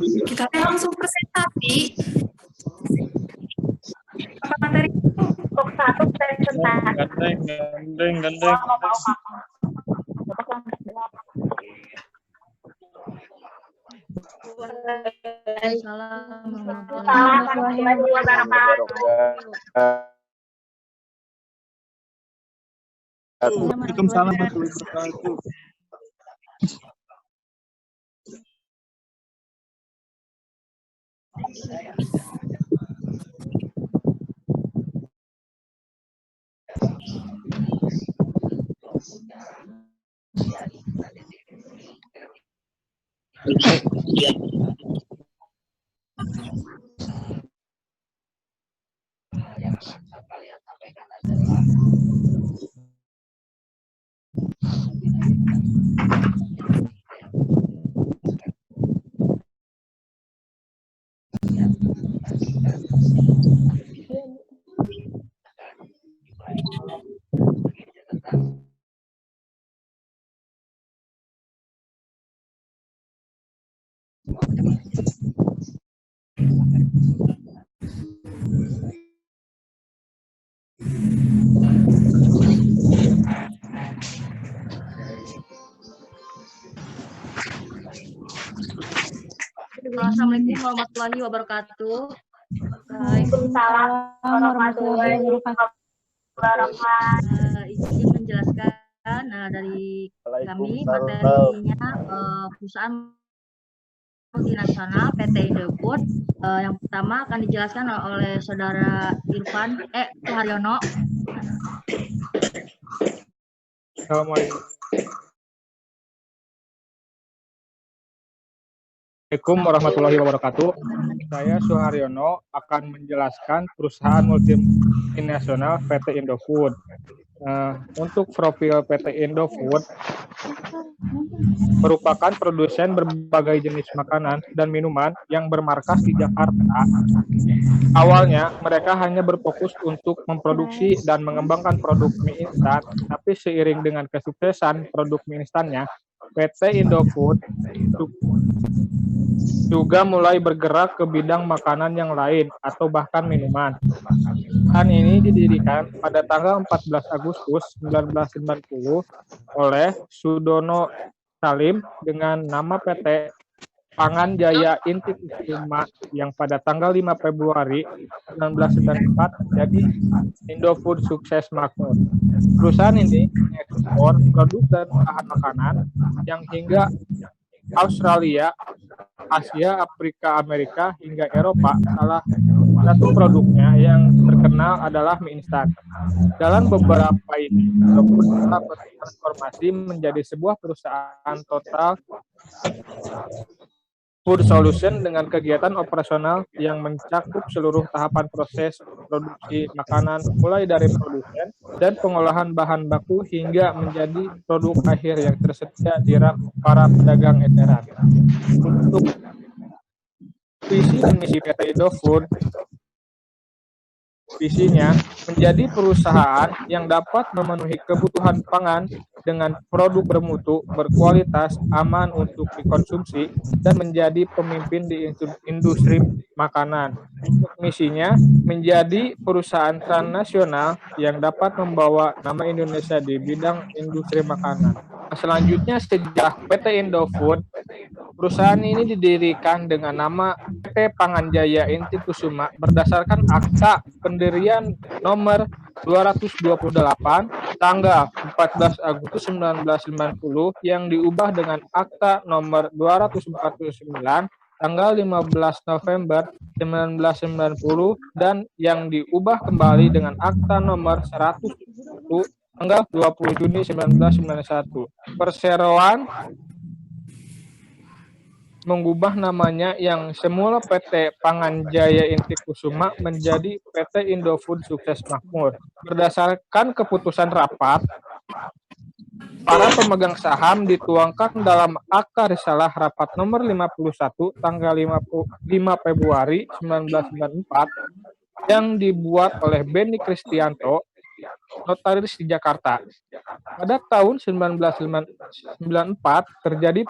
Kita langsung presentasi. Apa materi untuk satu presentasi? Gandeng. Waalaikumsalam warahmatullahi wabarakatuh. Assalamualaikum warahmatullahi wabarakatuh. Waalaikumsalam warahmatullahi wabarakatuh. Izin menjelaskan dari kami materinya perusahaan multinasional PT Indofood. Yang pertama akan dijelaskan oleh Saudara Irfan Suharyono. Assalamualaikum warahmatullahi wabarakatuh. Saya Suharyono akan menjelaskan perusahaan multinasional PT Indofood. Untuk profil PT Indofood merupakan produsen berbagai jenis makanan dan minuman yang bermarkas di Jakarta. Awalnya mereka hanya berfokus untuk memproduksi dan mengembangkan produk mie instan, tapi seiring dengan kesuksesan produk mie instannya, PT Indofood juga mulai bergerak ke bidang makanan yang lain atau bahkan minuman. Perusahaan ini didirikan pada tanggal 14 Agustus 1990 oleh Sudono Salim dengan nama PT Pangan Jaya Inti Kusuma yang pada tanggal 5 Februari 1994 menjadi Indofood Sukses Makmur. Perusahaan ini mengekspor produk dan bahan makanan yang hingga Australia, Asia, Afrika, Amerika, hingga Eropa. Salah satu produknya yang terkenal adalah mie instan. Dalam beberapa ini, Indofood telah bertransformasi menjadi sebuah perusahaan total food solution dengan kegiatan operasional yang mencakup seluruh tahapan proses produksi makanan, mulai dari produsen dan pengolahan bahan baku hingga menjadi produk akhir yang tersedia di rak para pedagang eceran. Untuk visi dan misi PT Indofood, visinya menjadi perusahaan yang dapat memenuhi kebutuhan pangan dengan produk bermutu, berkualitas, aman untuk dikonsumsi, dan menjadi pemimpin di industri makanan. Untuk misinya menjadi perusahaan transnasional yang dapat membawa nama Indonesia di bidang industri makanan. Selanjutnya, sejak PT Indofood, perusahaan ini didirikan dengan nama PT Pangan Jaya Inti Kusuma berdasarkan Akta Pendirian nomor 228 tanggal 14 Agustus 1990 yang diubah dengan Akta nomor 249 tanggal 15 November 1990 dan yang diubah kembali dengan Akta nomor 101 tanggal 20 Juni 1991. Perseroan mengubah namanya yang semula PT Pangan Jaya Inti Kusuma menjadi PT Indofood Sukses Makmur. Berdasarkan keputusan rapat, para pemegang saham dituangkan dalam Akta Risalah Rapat nomor 51 tanggal 5 Februari 1994 yang dibuat oleh Benny Kristianto notaris di Jakarta. Pada tahun 1994 terjadi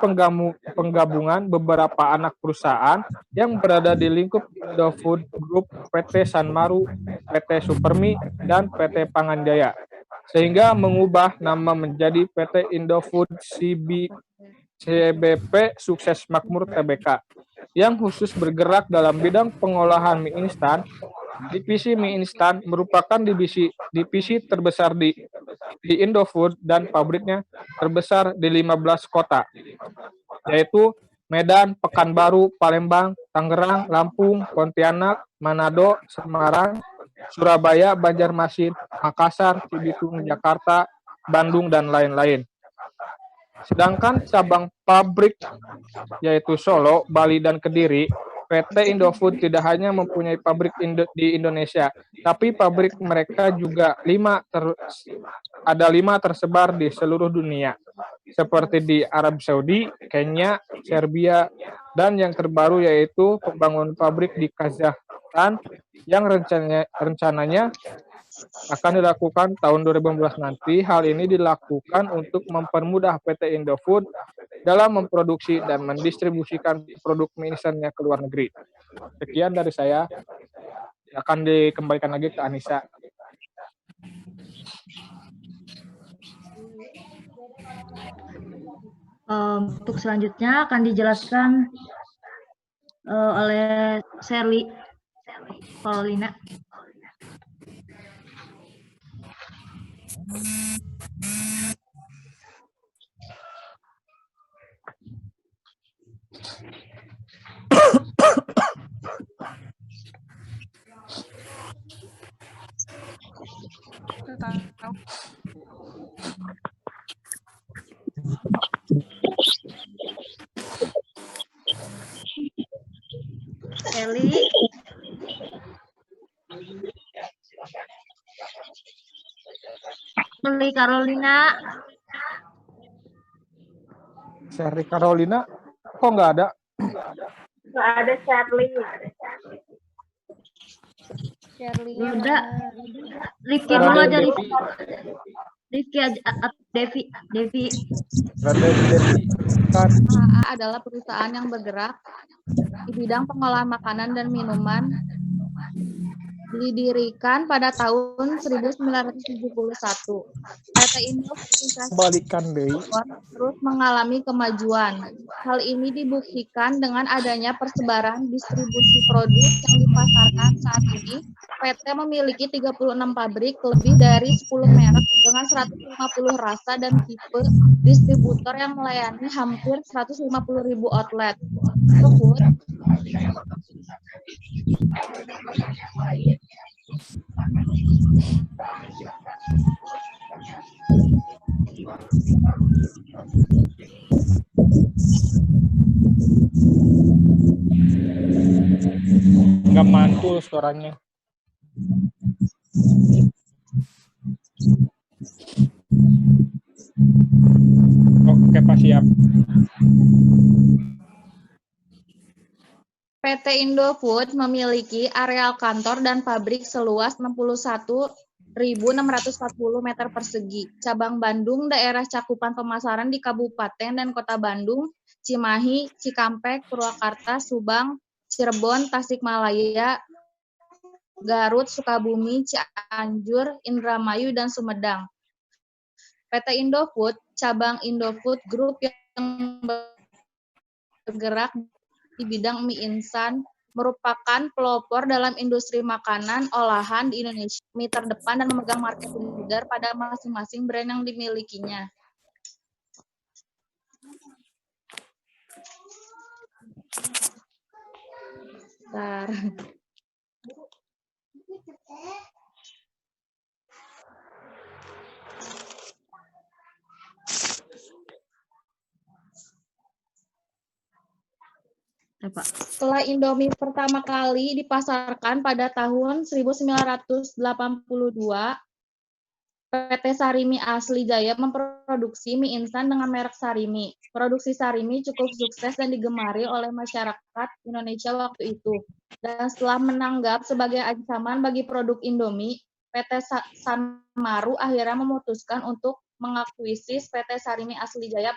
penggabungan beberapa anak perusahaan yang berada di lingkup Indofood Group, PT Sanmaru, PT Supermi, dan PT Panganjaya, sehingga mengubah nama menjadi PT Indofood CBP Sukses Makmur Tbk, yang khusus bergerak dalam bidang pengolahan mie instan. Divisi mie instan merupakan divisi terbesar di Indofood dan pabriknya terbesar di 15 kota, yaitu Medan, Pekanbaru, Palembang, Tangerang, Lampung, Pontianak, Manado, Semarang, Surabaya, Banjarmasin, Makassar, Cibitung, Jakarta, Bandung, dan lain-lain. Sedangkan cabang pabrik yaitu Solo, Bali, dan Kediri, PT Indofood tidak hanya mempunyai pabrik di Indonesia, tapi pabrik mereka juga ada 5 tersebar di seluruh dunia, seperti di Arab Saudi, Kenya, Serbia, dan yang terbaru yaitu pembangunan pabrik di Kazakhstan yang rencananya akan dilakukan tahun 2015 nanti. Hal ini dilakukan untuk mempermudah PT Indofood dalam memproduksi dan mendistribusikan produk mie instannya ke luar negeri. Sekian dari saya. Akan dikembalikan lagi ke Anissa. Untuk selanjutnya akan dijelaskan oleh Sherly Carolina. Sherly Carolina. Sherly Carolina, kok nggak ada? Nggak ada Sherly. Udah. Rifki dulu aja, Rifki aja, Devi. PHA adalah perusahaan yang bergerak di bidang pengolahan makanan dan minuman. Didirikan pada tahun 1971. PT Indofood terus mengalami kemajuan. Hal ini dibuktikan dengan adanya persebaran distribusi produk yang dipasarkan saat ini. PT memiliki 36 pabrik, lebih dari 10 merek dengan 150 rasa dan tipe distributor yang melayani hampir 150.000 outlet. Nggak mantul suaranya. Oke, Pak, siap. PT Indofood memiliki areal kantor dan pabrik seluas 61.640 meter persegi. Cabang Bandung, daerah cakupan pemasaran di Kabupaten dan Kota Bandung, Cimahi, Cikampek, Purwakarta, Subang, Cirebon, Tasikmalaya, Garut, Sukabumi, Cianjur, Indramayu, dan Sumedang. PT Indofood, cabang Indofood Group yang bergerak di bidang mie instan, merupakan pelopor dalam industri makanan olahan di Indonesia, mie terdepan dan memegang market leader pada masing-masing brand yang dimilikinya. Bentar. Setelah Indomie pertama kali dipasarkan pada tahun 1982, PT Sarimi Asli Jaya memproduksi mie instan dengan merek Sarimi. Produksi Sarimi cukup sukses dan digemari oleh masyarakat Indonesia waktu itu. Dan setelah menanggap sebagai ancaman bagi produk Indomie, PT Sanmaru akhirnya memutuskan untuk mengakuisis PT Sarimi Asli Jaya